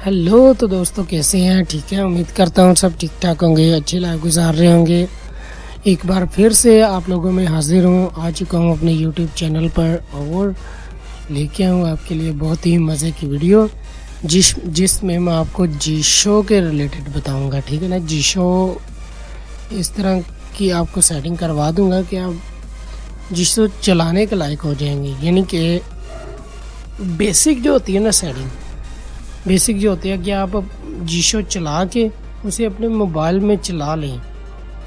Hello तो दोस्तों, कैसे हैं? ठीक है, उम्मीद करता हूँ सब ठीक ठाक होंगे, अच्छी लाइफ गुजार रहे होंगे। एक बार फिर से आप लोगों में हाजिर हूँ, आ चुका हूँ अपने यूट्यूब चैनल पर और लेके आऊँ आपके लिए बहुत ही मज़े की वीडियो जिसमें मैं आपको जी शो के रिलेटेड बताऊँगा। ठीक है ना, जी शो इस तरह की आपको सेटिंग करवा दूँगा कि आप जी शो चलाने के लायक हो जाएंगे। यानी कि बेसिक जो होती है ना सेटिंग, बेसिक जो होती है कि आप जी शो चला के उसे अपने मोबाइल में चला लें।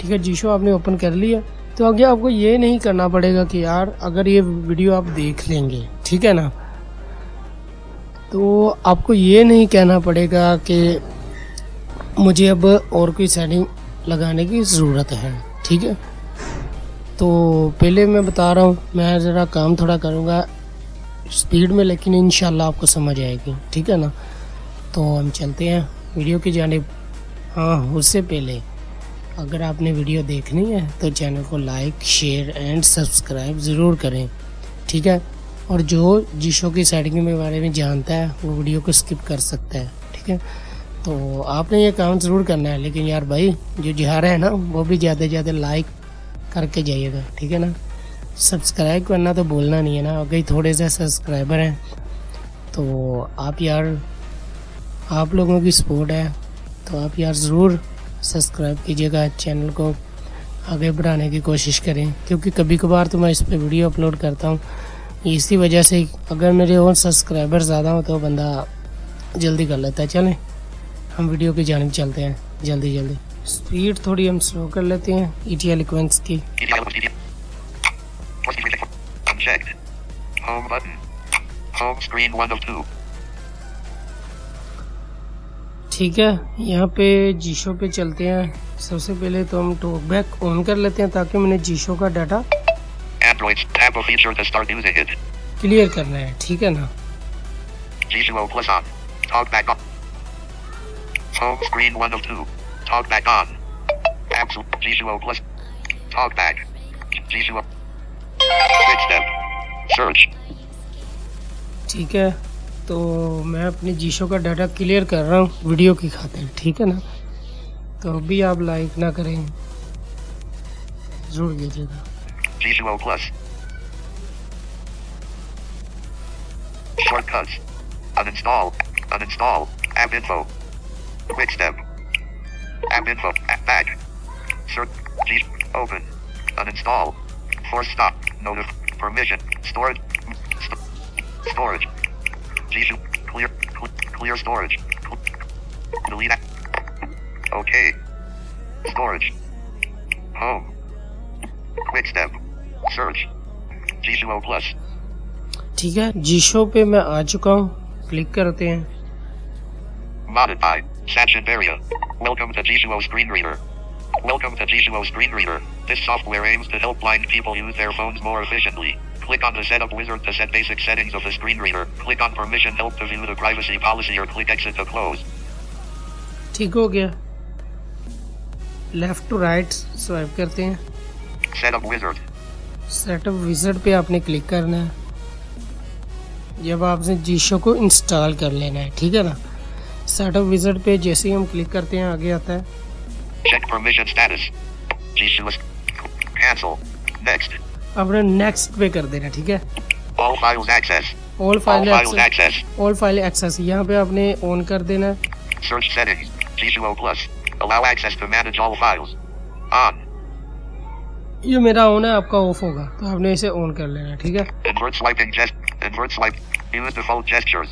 ठीक है, जी शो आपने ओपन कर लिया तो आगे आपको ये नहीं करना पड़ेगा कि यार अगर ये वीडियो आप देख लेंगे, ठीक है ना, तो आपको ये नहीं कहना पड़ेगा कि मुझे अब और कोई सेटिंग लगाने की ज़रूरत है। ठीक है, तो पहले मैं बता रहा हूँ, मैं ज़रा काम थोड़ा करूँगा स्पीड में, लेकिन इंशाल्लाह आपको समझ आएगी। ठीक है ना, तो हम चलते हैं वीडियो की जानिब। हाँ, उससे पहले अगर आपने वीडियो देखनी है तो चैनल को लाइक, शेयर एंड सब्सक्राइब ज़रूर करें। ठीक है, और जो जी शो की सेटिंग के बारे में जानता है वो वीडियो को स्किप कर सकता है। ठीक है, तो आपने ये काम ज़रूर करना है, लेकिन यार भाई जो जा रहा है ना वो भी ज़्यादा से ज़्यादा लाइक करके जाइएगा। ठीक है ना, सब्सक्राइब करना तो बोलना नहीं है ना। अगर थोड़े से सब्सक्राइबर हैं तो आप यार, आप लोगों की सपोर्ट है तो आप यार ज़रूर सब्सक्राइब कीजिएगा, चैनल को आगे बढ़ाने की कोशिश करें, क्योंकि कभी कभार तो मैं इस पर वीडियो अपलोड करता हूँ। इसी वजह से अगर मेरे और सब्सक्राइबर ज़्यादा हो तो बंदा जल्दी कर लेता है। चलें हम वीडियो की जानिब चलते हैं जल्दी जल्दी। स्पीड थोड़ी हम स्लो कर लेते हैं ETL इक्वेंस की। ठीक है, यहाँ पे जी शो पे चलते हैं। सबसे पहले तो हम टॉकबैक ऑन कर लेते हैं ताकि मैंने जी शो का डाटा क्लियर करना है। ठीक है ना, ठीक है, तो मैं अपनी जी शो का डाटा क्लियर कर रहा हूँ वीडियो की खातिर। ठीक है ना, तो अभी आप लाइक ना करें जरूर कीजिएगा। Shortcuts. Uninstall. App info. Quick step. App info. App back. Search. Open. Uninstall. Force stop. Permission. Storage. Storage. Clear storage. Delete app. Okay. Storage. Home. Quick step. Search. G2O Plus. ठीक है, जी show पे मैं आ चुका हूँ, click करते हैं। Modify. Sachin Varia. Welcome to G2O Screen Reader. Welcome to G2O Screen Reader. This software aims to help blind people use their phones more efficiently. Click on the setup wizard to set basic settings of the screen reader. Click on permission help to view the privacy policy or click exit to close. ठीक हो गया, left to right swipe करते हैं। Setup wizard. Setup wizard पे आपने click करना है जब आपने जी शो को इंस्टॉल कर लेना है। ठीक है ना, सेटअप विज़ार्ड पे जैसे ही हम क्लिक करते हैं आगे आता है Check permission status. G2O. Cancel. Next. आपने नेक्स्ट पे कर देना। ठीक है, All files access. All file access. All file access यहाँ पे आपने ऑन कर देना है। Search settings. G2O Plus. Allow access to manage all files. On. ये मेरा ऑन है, आपका ऑफ होगा, तो आपने इसे ऑन कर लेना। ठीक है, Invert swipe. Use default gestures.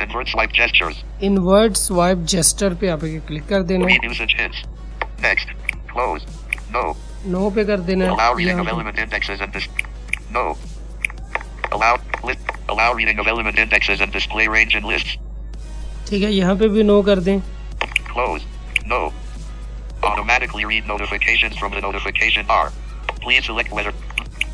Invert swipe gestures. Invert swipe gesture पे आप क्लिक कर देना। Read usage hints. Next. Close. No. No पे कर देना। Allow reading of element indexes and No. Allow reading of element indexes and display range in lists. ठीक है, यहाँ पे भी नो कर दें। Close. No. Automatically read notifications from the notification bar. Please select whether.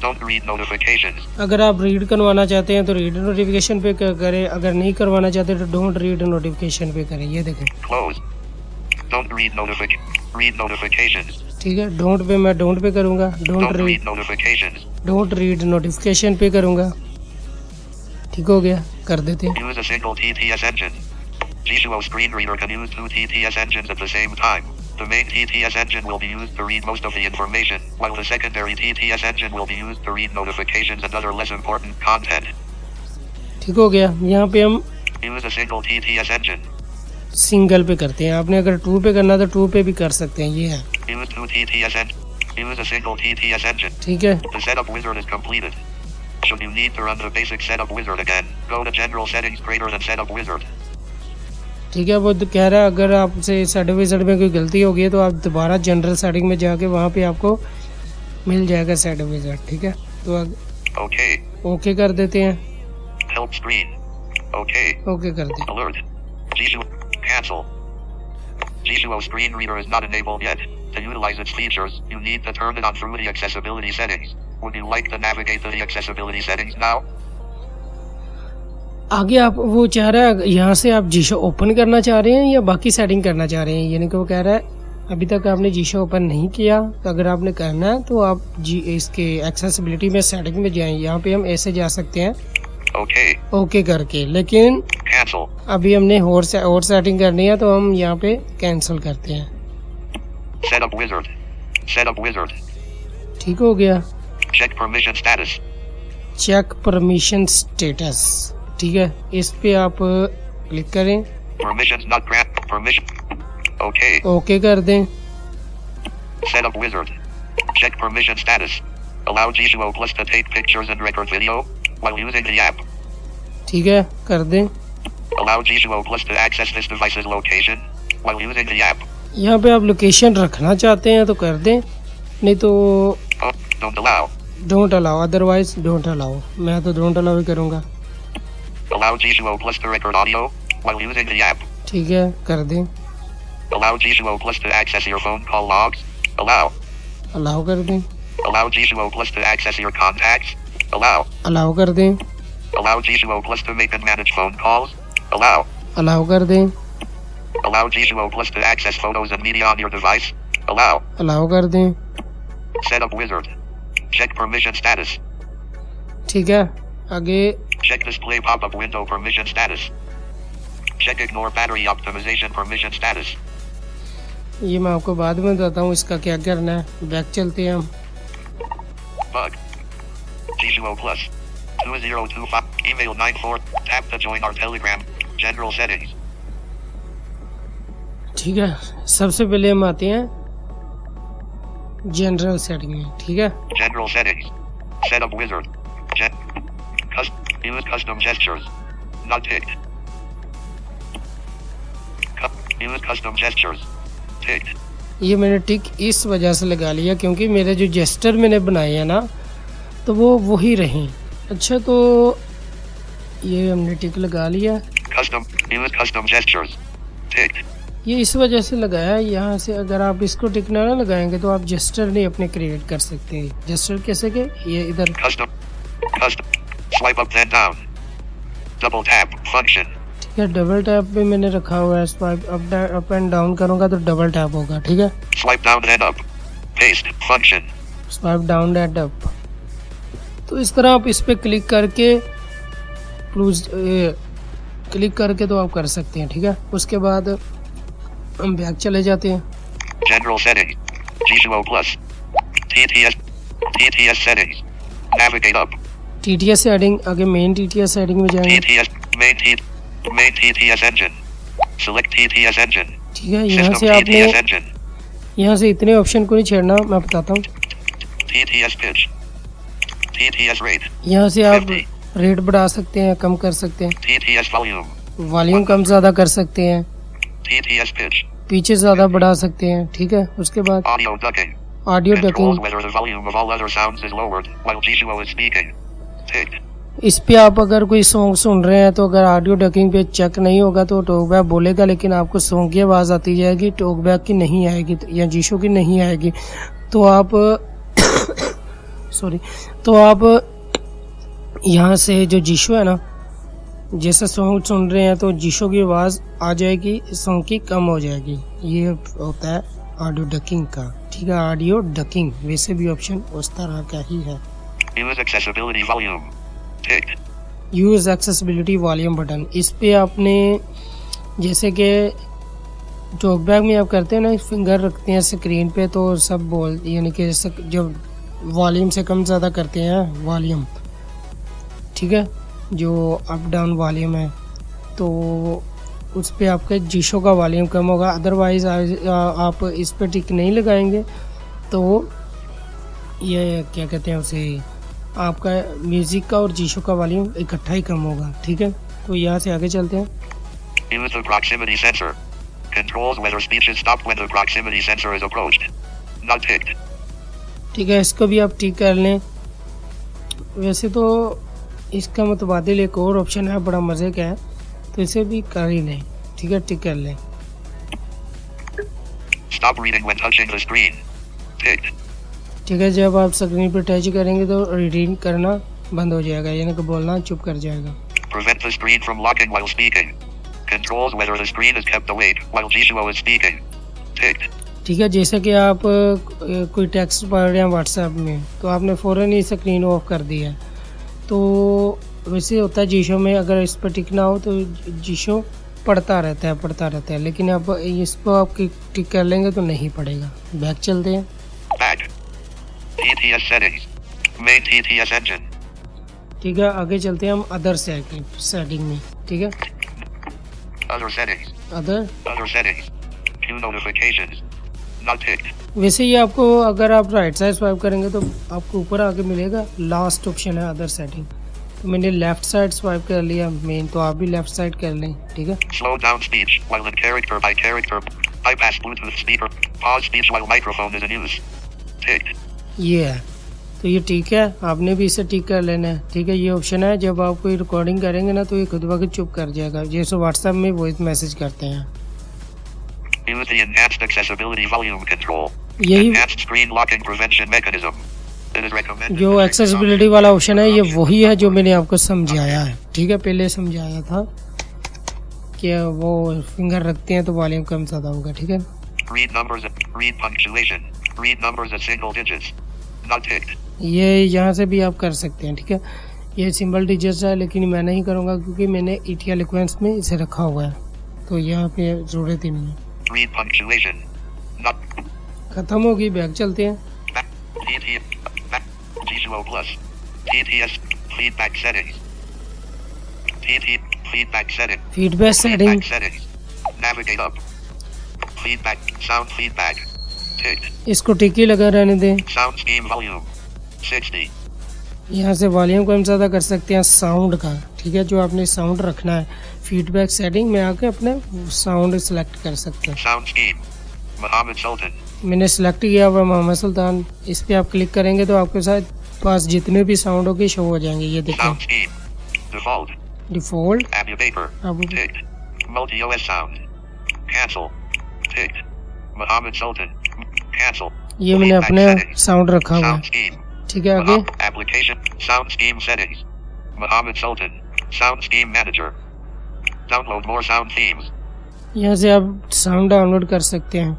Don't read notifications. अगर आप read करवाना चाहते हैं तो रीड नोटिफिकेशन पे करें, अगर नहीं करवाना चाहते तो डोंट रीड नोटिफिकेशन पे करें। ये देखें, Close. Don't read notifications. ठीक है, डोंट पे मैं डोंट पे करूँगा। Don't read notifications. Don't read notification पे करूँगा। ठीक हो गया, कर देते हैं। Use a single TTS engine. G2O screen reader can use two TTS engines at the same time. The main TTS engine will be used to read most of the information, while the secondary TTS engine will be used to read notifications and other less important content. ठीक हो गया। यहाँ पे हम Use a single TTS engine. Single पे करते हैं, आपने अगर 2 पे करना तो 2 पे भी कर सकते हैं, ये है। Use two TTS engine. Use a single TTS engine. ठीक है, The setup wizard is completed. Should you need to run the basic setup wizard again, go to General Settings greater than Setup Wizard. ठीक है। वो तो कह रहा है अगर आपसे सेटअप विज़ार्ड में कोई गलती हो गई है तो आप दोबारा जनरल सेटिंग में जाके वहाँ पे आपको मिल जाएगा सेटअप विज़ार्ड। ठीक है, तो Okay. ओके कर देते हैं। Help screen. Okay. ओके कर दें। Alert. G2O. Cancel. G2O screen reader is not enabled yet. To utilize its features, you need to turn it on through the accessibility settings. Would you like to navigate to the accessibility settings now? आगे आप वो चाह रहा है यहाँ से आप जीशो open करना चाह रहे हैं या बाकी सेटिंग करना चाह रहे हैं, यानी कि वो कह रहा है अभी तक आपने जीशो ओपन नहीं किया, तो अगर आपने करना है तो आप इसके एक्सेसिबिलिटी में सेटिंग में जाएं। यहाँ पे हम ऐसे जा सकते हैं Okay. ओके करके, लेकिन Cancel. अभी हमने और सेटिंग करनी है तो हम यहाँ पे कैंसिल करते हैं। Setup wizard. Setup wizard. ठीक हो गया। Check permission status. Check permission status, ठीक है, इस पे आप क्लिक करें, Permissions not grant. Permission. Okay. Okay कर दें। Setup wizard. Check permission status. Allow G2O Plus to take pictures and record video while using the app. ठीक है, कर दें। Allow G2O Plus to access this device's location while using the app. यहाँ पे आप location रखना चाहते हैं तो कर दें, नहीं तो Oh, don't allow. Don't allow, otherwise don't allow. मैं तो डोंट अलाउ ही करूँगा। Allow G2O Plus to record audio while using the app. ठीक है, कर दें। Allow G2O Plus to access your phone call logs. Allow. Allow कर दें। Allow G2O Plus to access your contacts. Allow. Allow कर दें। Allow G2O Plus to make and manage phone calls. Allow. Allow कर दें। Allow G2O Plus to access photos and media on your device. Allow. Allow कर दें। Setup wizard. Check permission status. ठीक है, आगे Check display pop-up window permission status. Check ignore battery optimization permission status. ये मैं आपको बाद में बताता हूँ इसका क्या करना है। बैक चलते हैं हम। Bug. G2O Plus. 2025. Email 94. Tap to join our Telegram. General settings. ठीक है, सबसे पहले हम आते हैं जनरल सेटिंग में। ठीक है, General settings. Setup wizard. Use custom gestures. Not ticked. Use custom gestures. Ticked. ये मैंने टिक इस वजह से लगा लिया क्योंकि मेरे जो जेस्टर मैंने बनाए हैं ना तो वो वही रहे। अच्छा, तो ये हमने टिक लगा लिया। Use custom gestures. Ticked. ये इस वजह से लगाया, यहाँ से अगर आप इसको टिक ना लगाएंगे तो आप जेस्टर नहीं अपने क्रिएट कर सकते। जेस्टर कैसे के, ये इधर Custom. Swipe up then down. Double tap function. ठीक है, डबल टैप पे मैंने रखा हुआ है। स्वाइप अप एंड डाउन करूँगा तो डबल टैप होगा। ठीक है, Swipe down then up. Paste function. Swipe down and up. तो इस तरह आप इस पे क्लिक करके तो आप कर सकते हैं। ठीक है, उसके बाद हम बैक चले जाते हैं। General settings. G2O Plus. TTS settings. Navigate up. TTS setting, आगे मेन TTS सेटिंग में जाएंगे। TTS main TTS engine. Select TTS engine. ठीक है, यहाँ System से आपने TTS engine. यहाँ से इतने ऑप्शन को नहीं छेड़ना, मैं बताता हूँ। TTS pitch. TTS rate. यहाँ से आप 50. रेट बढ़ा सकते हैं, कम कर सकते हैं, TTS volume. वॉल्यूम कम ज़्यादा कर सकते हैं, TTS pitch. पीछे ज़्यादा बढ़ा सकते हैं। ठीक है, उसके बाद Audio ducking. Audio Controls ducking, whether the volume of all other sounds is lowered while G2O is speaking. Ticked. इस पे आप अगर कोई सॉन्ग सुन रहे हैं तो अगर ऑडियो डकिंग पे चेक नहीं होगा तो टॉकबैक बोलेगा, लेकिन आपको सॉन्ग की आवाज़ आती जाएगी, टॉकबैक की नहीं आएगी या जीशो की नहीं आएगी। तो आप यहाँ से जो जीशो है ना, जैसे सॉन्ग सुन रहे हैं तो जीशो की आवाज़ आ जाएगी, सॉन्ग की कम हो जाएगी। ये होता है ऑडियो डकिंग का। ठीक है, ऑडियो डकिंग वैसे भी ऑप्शन उस तरह का ही है। Use accessibility volume. Ticked. Use accessibility volume button, इस पे आपने जैसे कि टॉक बैक में आप करते हैं ना, फिंगर रखते हैं स्क्रीन पे तो सब बोल, यानी कि जो वॉल्यूम से कम ज़्यादा करते हैं वॉल्यूम, ठीक है, जो अप डाउन वॉल्यूम है, तो उस पे आपका जीशो का वॉल्यूम कम होगा। अदरवाइज़ आप इस पे टिक नहीं लगाएंगे तो ये क्या कहते हैं उसे, आपका म्यूज़िक का और जीशो का वॉल्यूम इकट्ठा ही कम होगा, ठीक है। तो यहाँ से आगे चलते हैं। Use the proximity sensor. Controls whether speech is stopped when the proximity sensor is approached. Not ticked. ठीक है, इसको भी आप टिक कर लें। वैसे तो इसका मुतबादिल एक और ऑप्शन है, बड़ा मज़े का है, तो इसे भी कर ही लें, ठीक है, टिक कर लें। Stop reading when touching the screen. Ticked. ठीक है, जब आप स्क्रीन पर टच करेंगे तो रीडिंग करना बंद हो जाएगा, यानी कि बोलना चुप कर जाएगा। Prevent the screen from locking while speaking. Controls whether the screen is kept awake while Jishuo is speaking. Ticked. ठीक है, जैसे कि आप कोई टेक्स्ट पढ़ रहे हैं व्हाट्सएप में, तो आपने फ़ौरन ही स्क्रीन ऑफ कर दिया है, तो वैसे होता है जीशो में, अगर इस पर टिक ना हो तो जीशो पढ़ता रहता है, लेकिन अब इस पर आप टिक कर लेंगे तो नहीं पड़ेगा। बैक चलते हैं। Back. TTS settings. Main TTS engine. ठीक है, आगे चलते हैं हम अदर सेटिंग में, ठीक है, Other settings. Other settings. View notifications. Not ticked. वैसे ये आपको, अगर आप राइट साइड स्वाइप करेंगे तो आपको ऊपर आके मिलेगा, लास्ट ऑप्शन है अदर सेटिंग, तो मैंने लेफ्ट साइड स्वाइप कर लिया मेन, तो आप भी लेफ्ट साइड कर लें, ठीक है। Slow down speech while in character by character. Bypass Bluetooth speaker. Pause speech while microphone is in use. Ticked. ये है, तो ये ठीक है, आपने भी इसे टिक कर लेना है, ठीक है। ये ऑप्शन है, जब आप कोई रिकॉर्डिंग करेंगे ना तो ये खुद ब खुद चुप कर जाएगा, जैसे व्हाट्सएप में वॉइस मैसेज करते हैं। Use the enhanced accessibility volume control. यही Enhanced screen locking prevention mechanism. It is recommended. जो एक्सेसिबिलिटी वाला ऑप्शन है, ये वही है जो मैंने आपको समझाया है, ठीक है, पहले समझाया था कि वो फिंगर रखते हैं तो वॉल्यूम कम ज़्यादा होगा, ठीक है। Read numbers. Read punctuation. Read numbers at single digits. Not ticked. ये यहाँ से भी आप कर सकते हैं, ठीक है। ये सिंबल डिजिट्स है, लेकिन मैं नहीं करूँगा क्योंकि मैंने ETL इक्वेंस में इसे रखा हुआ है, तो यहाँ पे ज़रूरत ही नहीं है। Read punctuation. Not. ख़त्म होगी, बैक चलते हैं। Jishuo Plus. TTS. Feedback settings. Feedback setting. Feedback setting, Feedback settings. Navigate up. Feedback. Sound feedback. Ticked. इसको टिक ही लगा रहने दें। Sound scheme volume. 60. यहाँ से वॉल्यूम कम ज़्यादा कर सकते हैं साउंड का, ठीक है, जो आपने साउंड रखना है। फीडबैक सेटिंग में आके अपने साउंड सेलेक्ट कर सकते हैं। Sound scheme. Mohammed Sultan. मैंने सेलेक्ट किया हुआ मोहम्मद सुल्तान, इस पे आप क्लिक करेंगे तो आपके साथ पास जितने भी साउंड होगी शो हो जाएंगे। ये देखें, Sound scheme. Default. Default, Abu Paper. अब Ticked. Multi-OS sound. Cancel. Ticked. Mohammed Sultan. Cancel. ये मैंने Feedback अपने settings. साउंड रखा हुआ है, Sound scheme. ठीक है। आगे Application. Sound scheme settings. Mohammed Sultan. Sound scheme manager. Download more sound themes. यहाँ से आप साउंड डाउनलोड कर सकते हैं।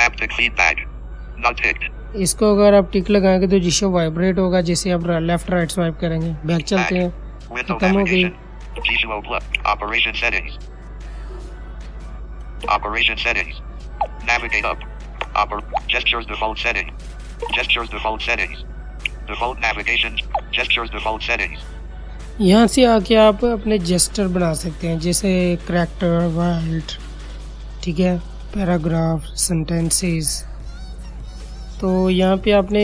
Haptic feedback. Not ticked. इसको अगर आप टिक लगाएंगे तो जिससे वाइब्रेट होगा, जैसे आप लेफ्ट राइट स्वाइप करेंगे। बैक चलते हैं। Window खत्म हो गई। navigation. Jishuo Plus. Operation settings. Operation settings. Navigate up. Gestures default setting. Gestures default settings. Default navigation. Gestures default settings. यहाँ से आके आप अपने जेस्टर बना सकते हैं, जैसे करैक्टर, वर्ड, ठीक है, पैराग्राफ, सेंटेंसेस। तो यहाँ पे आपने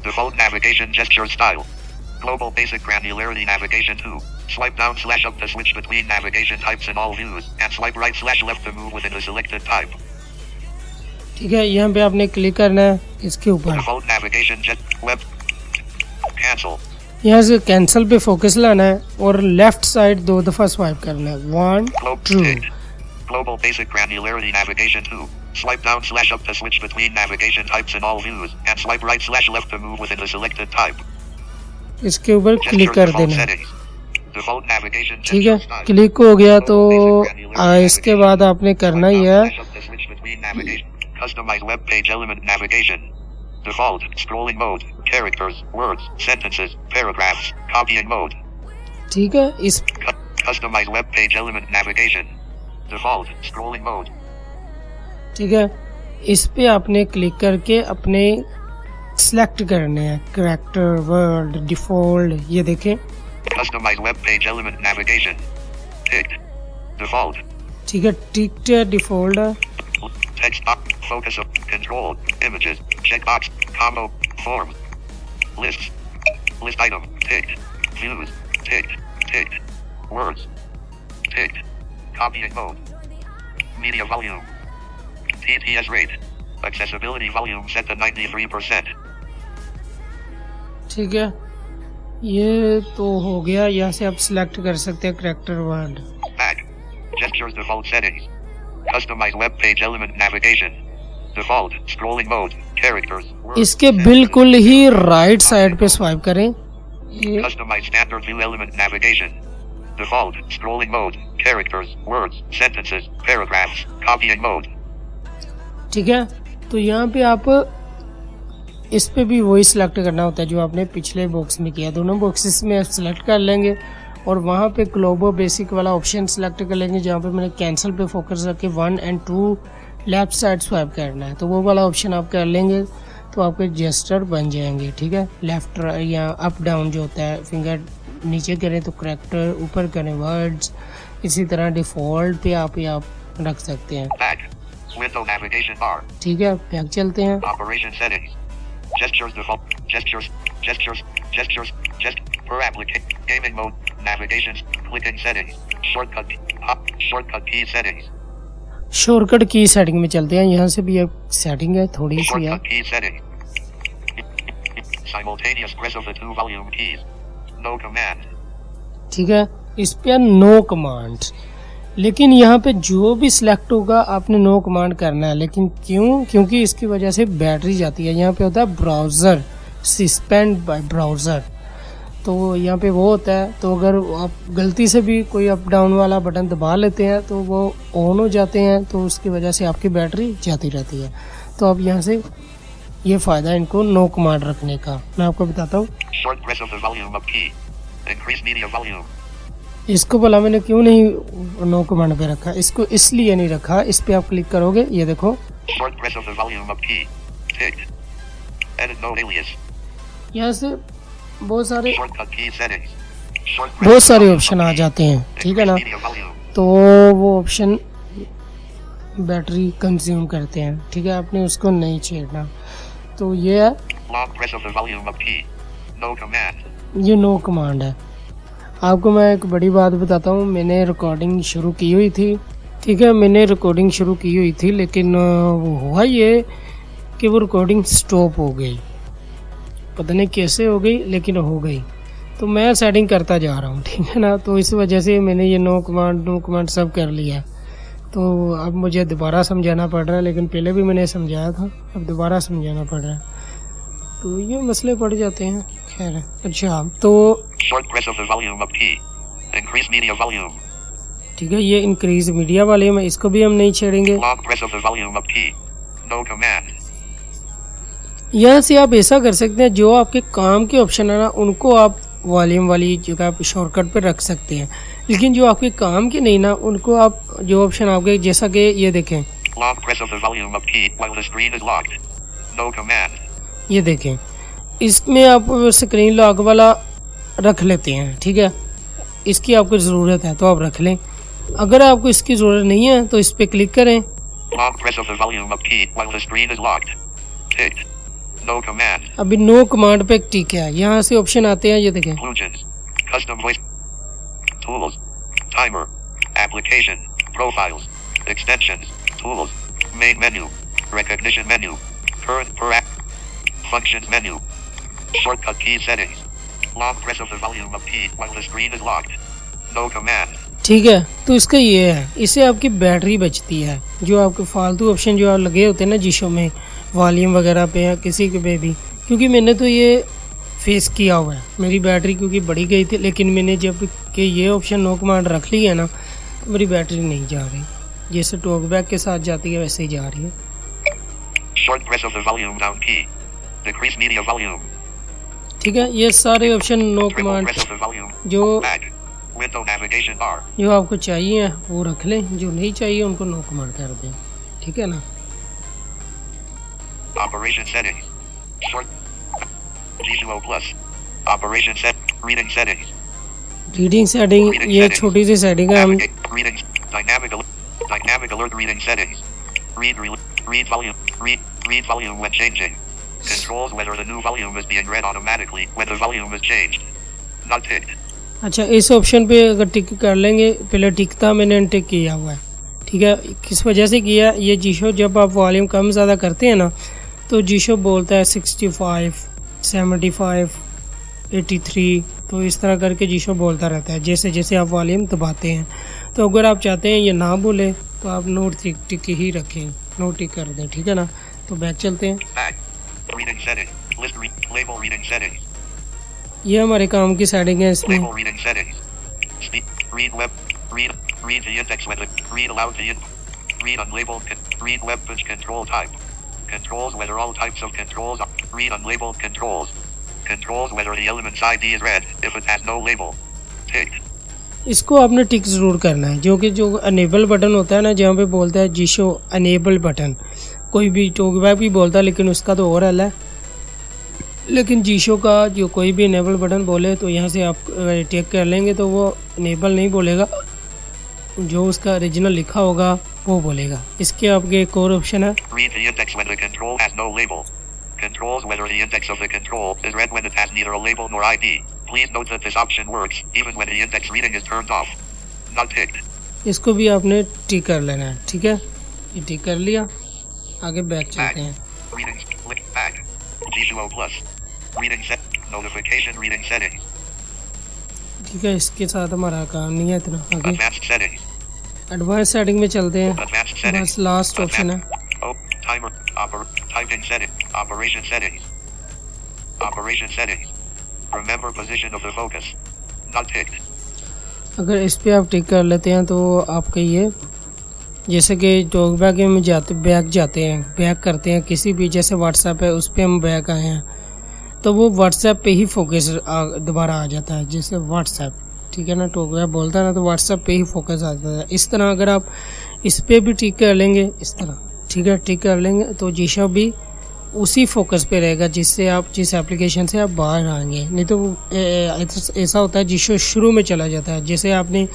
Default navigation gesture style. Global basic granularity navigation 2. Swipe down / up to switch between navigation types in all views, and swipe right / left to move within a selected type. ठीक है, यहाँ पे आपने click करना है इसके ऊपर। Default navigation web. Cancel. यहाँ से कैंसिल पे फोकस लाना है और लेफ्ट साइड 2 दफ़ा स्वाइप करना है। 1 2। Ticked. Global basic granularity navigation 2. Swipe down / up to switch between navigation types in all views, and swipe right / left to move within a selected type. इसके ऊपर click Gesture कर default देना है, settings. Default navigation ठीक है। gesture style. Click हो गया तो Global basic granularity इसके navigation. बाद आपने करना Swipe ही down है, / up to switch between navigation. Customize web page element navigation. Default scrolling mode. Characters, words, sentences, paragraphs. Copying mode. ठीक है। इस Customize web page element navigation. Default scrolling mode. ठीक है, इस पे आपने क्लिक करके अपने सिलेक्ट करने हैं कैरेक्टर, वर्ड, डिफॉल्ट। ये देखें, Customize web page element navigation. Ticked. Default. ठीक है, टिक्ट है, डिफॉल्ट है। Text box. Focus of control. Images. Checkbox. Combo. Form. Lists. List item. Ticked. Views. Ticked. Ticked. Words. Ticked. Copying mode. Media volume. TTS rate. Accessibility volume set to 93%. ठीक है, ये तो हो गया। यहाँ से आप सिलेक्ट कर सकते हैं character, word. Back. Gestures default settings. Customize web page element navigation. Default scrolling mode. Characters. Words. इसके बिल्कुल ही राइट साइड पे स्वाइप करें। ये Customize standard view element navigation. Default scrolling mode. Characters. Words. Sentences. Paragraphs. Copying mode. ठीक है, तो यहाँ पे आप इस पे भी वही सिलेक्ट करना होता है जो आपने पिछले बॉक्स में किया। दोनों बॉक्सेस में आप सिलेक्ट कर लेंगे और वहाँ पे ग्लोबल बेसिक वाला ऑप्शन सिलेक्ट कर लेंगे जहाँ पे मैंने कैंसिल पे फोकस रख के 1 और 2 लेफ्ट साइड स्वाइप करना है, तो वो वाला ऑप्शन आप कर लेंगे तो आपके जेस्टर बन जाएंगे। ठीक है, लेफ्ट या अप डाउन जो होता है, फिंगर नीचे करें तो कैरेक्टर, ऊपर करें वर्ड्स, इसी तरह डिफॉल्ट पे आप रख सकते हैं। Back. Window navigation bar. ठीक है, बैक चलते हैं। Operation settings. Gestures default. Gestures. Gestures. Gestures. Per application. Gaming mode. Navigations. Clicking settings. Shortcut. Shortcut key settings. Shortcut की सेटिंग में चलते हैं। यहाँ से भी एक सेटिंग है, थोड़ी सी है। Shortcut key settings. Simultaneous press of the 2 volume keys. No command. ठीक है, इस पे नो कमांड, लेकिन यहाँ पे जो भी सिलेक्ट होगा आपने नो कमांड करना है। लेकिन क्यों? क्योंकि इसकी वजह से बैटरी जाती है। यहाँ पे होता है ब्राउज़र, सस्पेंड बाय ब्राउज़र, तो यहाँ पे वो होता है। तो अगर आप गलती से भी कोई अप डाउन वाला बटन दबा लेते हैं तो वो ऑन हो जाते हैं, तो उसकी वजह से आपकी बैटरी जाती रहती है। तो अब यहाँ से ये फ़ायदा है इनको नो कमांड रखने का। मैं आपको बताता हूँ Short press of the volume up key. Increase media volume. इसको भला मैंने क्यों नहीं नो कमांड पे रखा। इसको इसलिए नहीं रखा, इस पे आप क्लिक करोगे, ये देखो Short press of the volume up key. Ticked. Edit node alias. यहाँ से बहुत सारे Shortcut key settings. Short press बहुत of the सारे volume ऑप्शन up आ key. जाते हैं। ठीक है ना, Increase media volume. तो वो ऑप्शन बैटरी कंज्यूम करते हैं। ठीक है, आपने उसको नहीं छेड़ना। तो ये है, Long press of the volume up key. No command. ये नो कमांड है। आपको मैं एक बड़ी बात बताता हूँ, मैंने रिकॉर्डिंग शुरू की हुई थी। ठीक है, मैंने रिकॉर्डिंग शुरू की हुई थी, लेकिन वो हुआ ये कि वो रिकॉर्डिंग स्टॉप हो गई। पता नहीं कैसे हो गई, लेकिन हो गई। तो मैं सेटिंग करता जा रहा हूँ, ठीक है ना, तो इस वजह से मैंने ये नो कमांड सब कर लिया। तो अब मुझे दोबारा समझाना पड़ रहा है, लेकिन पहले भी मैंने समझाया था, अब दोबारा समझाना पड़ रहा है। तो ये मसले पड़ जाते हैं। खैर, अच्छा, तो Short press of the volume up key. Increase media volume. ठीक है, ये इंक्रीज मीडिया वाले में, इसको भी हम नहीं छेड़ेंगे। Long press of the volume up key. No command. यहाँ से आप ऐसा कर सकते हैं, जो आपके काम के ऑप्शन है ना, उनको आप वॉल्यूम वाली जगह पे शॉर्टकट पे रख सकते हैं। लेकिन जो आपके काम के नहीं ना, उनको आप जो ऑप्शन आपके, जैसा कि ये देखें, Long press of the volume up key while the screen is locked. No command. ये देखें, इसमें आप स्क्रीन लॉक वाला रख लेते हैं। ठीक है, इसकी आपको ज़रूरत है तो आप रख लें। अगर आपको इसकी ज़रूरत नहीं है तो इस पर क्लिक करें। Long press of the volume up key while the screen is locked. Ticked. No command. अभी नो कमांड पे टिक है। यहाँ से ऑप्शन आते हैं, ये देखें, Inclusions. Custom voice. Tools. Timer. Application. Profiles. Extensions. Tools. Main menu. Recognition menu. Current per app. Functions menu. Shortcut key settings. Long press of the volume up key while the screen is locked. No command. ठीक है, तो इसका ये है, इससे आपकी battery बचती है। जो आपके फालतू ऑप्शन जो आप लगे होते हैं ना जिशो में, वॉल्यूम वगैरह पे या किसी के पे भी, क्योंकि मैंने तो ये फेस किया हुआ है, मेरी बैटरी क्योंकि बढ़ी गई थी, लेकिन मैंने जब कि ये ऑप्शन नो कमांड रख ली है ना, तो मेरी बैटरी नहीं जा रही। जैसे टॉक बैक के साथ जाती है वैसे ही जा रही है। Short press of the volume down key. Decrease media volume. ठीक है, ये सारे option no Triple command press of the volume. जो Back. Window navigation bar. जो आपको चाहिए वो रख लें, जो नहीं चाहिए उनको नो कमांड कर दें, ठीक है ना। Operation settings. Short. G2O plus. Operation set. Reading settings. Reading setting, ये छोटी सी सेटिंग है, हम Navigate. Readings. Dynamic alert reading settings. Read volume. Read volume when changing. Controls whether the new volume is being read automatically when the volume is changed. Not ticked. अच्छा, इस option पे अगर टिक कर लेंगे, पहले टिक था, मैंने अनटिक किया हुआ है, ठीक है। किस वजह से किया, ये जीशो जब आप वॉल्यूम कम ज़्यादा करते हैं ना, तो जीशो बोलता है 65, 75, 83, तो इस तरह करके जीशो बोलता रहता है जैसे जैसे आप वॉल्यूम दबाते हैं। तो अगर आप चाहते हैं ये ना बोले तो आप नो टिक ही रखें, नो टिक कर दें, ठीक है ना। तो बैक चलते हैं। Back. Reading settings. List label reading settings. ये हमारे काम की सेटिंग है इसमें। Label reading settings. Speak. Read web. Read the index when read aloud the read unlabeled. Read web page control type. Controls whether all types of controls are. Read unlabeled controls. Controls whether the element's ID is read if it has no label. Ticked. इसको आपने टिक ज़रूर करना है, जो कि जो enable button होता है ना, जहाँ पे बोलता है जीशो अनेबल बटन, कोई भी टॉकबैक भी बोलता है लेकिन उसका तो और है, लेकिन जीशो का जो कोई भी अनेबल बटन बोले तो यहाँ से आप टिक कर लेंगे तो वो अनेबल नहीं बोलेगा, जो उसका ओरिजिनल लिखा होगा वो बोलेगा। इसके आपके एक और ऑप्शन है, Read the index when the control has no label. Controls whether the index of the control is read when it has neither a label nor ID. Please note that this option works even when the index reading is turned off. Not ticked. इसको भी आपने टिक कर लेना है, ठीक है। ये टिक कर लिया, आगे बैक चलते हैं। Readings. Click back. G2O plus. Reading set. Notification reading settings. ठीक है, इसके साथ हमारा काम नहीं है इतना। आगे Advanced settings. एडवांस सेटिंग में चलते हैं, Advanced settings. बस लास्ट ऑप्शन है। Oh, timer. Typing setting. Operation settings. Operation settings. Remember position of the focus. Not ticked. अगर इस पे आप टिक कर लेते हैं तो आपके ये, जैसे कि टॉकबैक में जाते हैं, बैक करते हैं किसी भी, जैसे व्हाट्सएप है उस पर हम बैक आए हैं तो वो व्हाट्सएप पे ही फोकस दोबारा आ जाता है, जैसे व्हाट्सएप, ठीक है ना। टॉकबैक बोलता है ना तो व्हाट्सएप पे ही फोकस आ जाता है। इस तरह अगर आप इस पे भी टिक कर लेंगे, इस तरह, ठीक है, टिक कर लेंगे तो जीशो भी उसी फोकस पे रहेगा जिससे आप, जिस एप्लीकेशन से आप बाहर आएंगे। नहीं तो ऐसा होता है जीशो शुरू में चला जाता है, जैसे आपने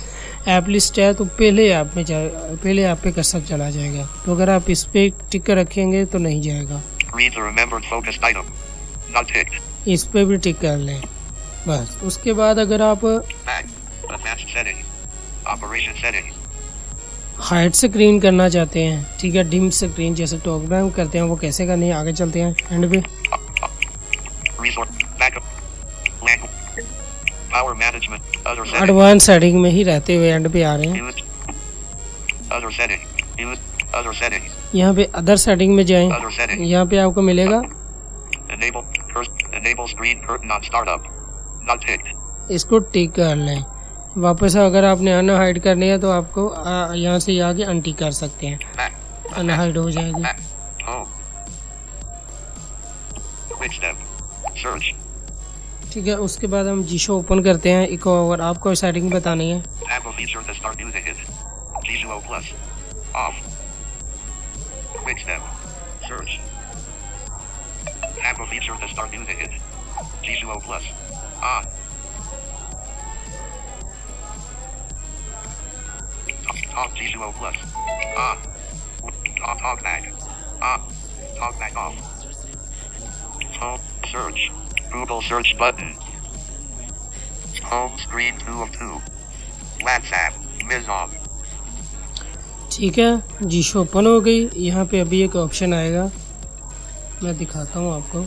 ऐप लिस्ट है तो पहले ऐप पे कर्सर चला जाएगा, तो अगर आप इस पे टिक कर रखेंगे तो नहीं जाएगा। Read the remembered focused item. Not ticked. इस पे भी टिक कर लें बस। उसके बाद अगर आप Back. Advanced settings. Operation settings. Hide screen करना चाहते हैं, ठीक है, डिम स्क्रीन जैसे टॉकबैक करते हैं, वो कैसे करनी है आगे चलते हैं। एंड पे Resource. Backup. Language. Power management. Other settings. Advance setting में ही रहते हुए एंड पे आ रहे हैं। Used. Other settings. Used. Other settings. यहाँ पे अदर सेटिंग में जाएं, Other settings. यहाँ पे आपको मिलेगा, Enable screen curtain on startup. Not ticked. इसको टिक कर लें। वापस अगर आपने अनहाइड करनी है तो आपको यहाँ से आगे अनटिक कर सकते हैं, Back. अनहाइड हो जाएगी। Back. Home. Quick step. Search. ठीक है, उसके बाद हम जीशो ओपन करते हैं। एक और आपको सेटिंग बतानी है, Have a feature to start using it. G2O plus. Off. Quick step. Search. Have a feature to start using it. G2O plus. On. Talk G2O plus. On. Talk back. On. Talk back off. Home. Search. Google search button. Home screen 2 of 2. WhatsApp. Mizom. ठीक है, जीशो open हो गई। यहाँ पे अभी एक option आएगा, मैं दिखाता हूँ आपको।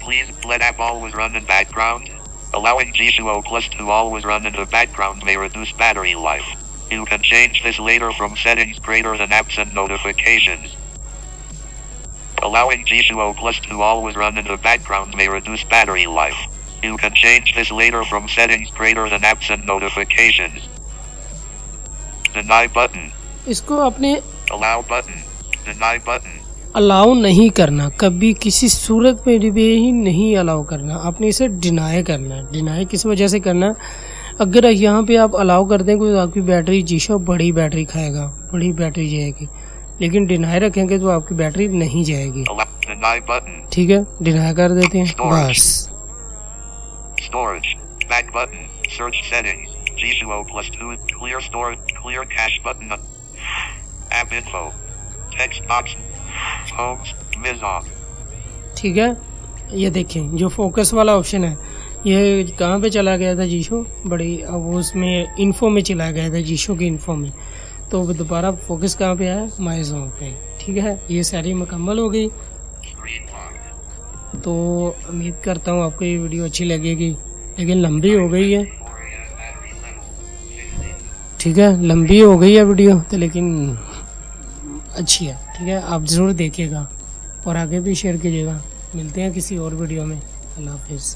Please let app always run in background. Allowing G2O Plus to always run in the background may reduce battery life. You can change this later from settings greater than apps and notifications. Allowing G2O Plus to always run in the background may reduce battery life. You can change this later from settings greater than apps and notifications. Deny button. इसको आपने Allow button. Deny button. Allow नहीं करना, कभी किसी सूरत में भी ही नहीं allow करना, आपने इसे डिनाई करना है। डिनाई किस वजह से करना है, अगर यहाँ पे आप अलाउ कर देंगे तो आपकी बैटरी जीशो बड़ी बैटरी खाएगा, बड़ी बैटरी जाएगी, लेकिन डिनाई रखेंगे तो आपकी बैटरी नहीं जाएगी। Deny button. ठीक है, डिनाई कर देते हैं बस। Storage. Back button. Search settings. G2O plus 2. Clear storage. Clear cache button. App info. Text box. Homes. Miss off. ठीक है, ये देखें जो फोकस वाला ऑप्शन है ये कहाँ पे चला गया था जीशो, बड़ी अब उसमें इन्फो में चला गया था, जीशो की इन्फो में। तो दोबारा फोकस कहाँ पे आया, माई जोन पे। ठीक है, ये सारी मुकम्मल हो गई। Screen lock. तो उम्मीद करता हूँ आपको ये वीडियो अच्छी लगेगी, लेकिन लंबी हो गई है। ठीक है, लंबी हो गई है वीडियो तो, लेकिन अच्छी है। ठीक है, आप ज़रूर देखिएगा और आगे भी शेयर कीजिएगा। मिलते हैं किसी और वीडियो में। अल्लाह हाफिज़।